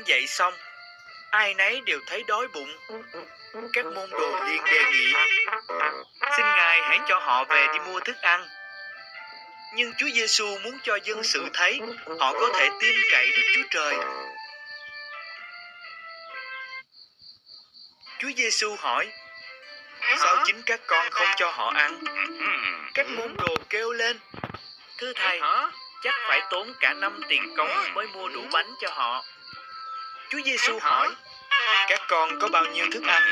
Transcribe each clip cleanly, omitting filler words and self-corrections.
dậy xong, ai nấy đều thấy đói bụng. Các môn đồ liền đề nghị: xin Ngài hãy cho họ về đi mua thức ăn. Nhưng Chúa Giêsu muốn cho dân sự thấy họ có thể tin cậy Đức Chúa Trời. Chúa Giêsu hỏi: sao chính các con không cho họ ăn? Các môn đồ kêu lên: thưa Thầy, chắc phải tốn cả 5 tiền công mới mua đủ bánh cho họ. Chúa Giêsu hỏi: các con có bao nhiêu thức ăn?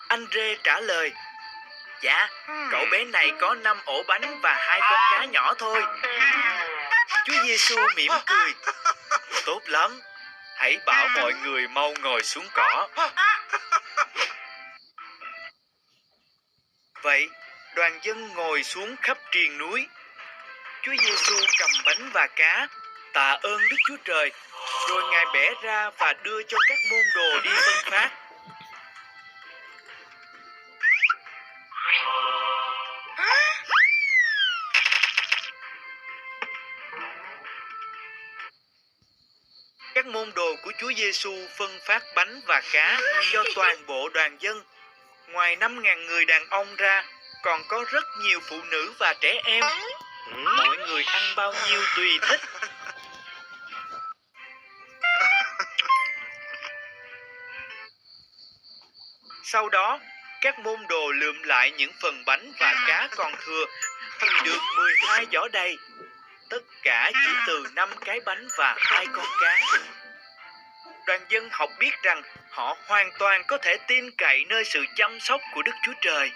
Anh-rê trả lời: dạ, cậu bé này có 5 ổ bánh và 2 con cá nhỏ thôi. Chúa Giêsu mỉm cười: tốt lắm, hãy bảo mọi người mau ngồi xuống cỏ. Vậy, đoàn dân ngồi xuống khắp triền núi. Chúa Giêsu cầm bánh và cá, tạ ơn Đức Chúa Trời, rồi Ngài bẻ ra và đưa cho các môn đồ đi phân phát. Các môn đồ của Chúa Giêsu phân phát bánh và cá cho toàn bộ đoàn dân. Ngoài 5.000 người đàn ông ra, còn có rất nhiều phụ nữ và trẻ em. Mọi người ăn bao nhiêu tùy thích. Sau đó, các môn đồ lượm lại những phần bánh và cá còn thừa thì được 12 giỏ đầy. Tất cả chỉ từ 5 cái bánh và 2 con cá. Đoàn dân học biết rằng họ hoàn toàn có thể tin cậy nơi sự chăm sóc của Đức Chúa Trời.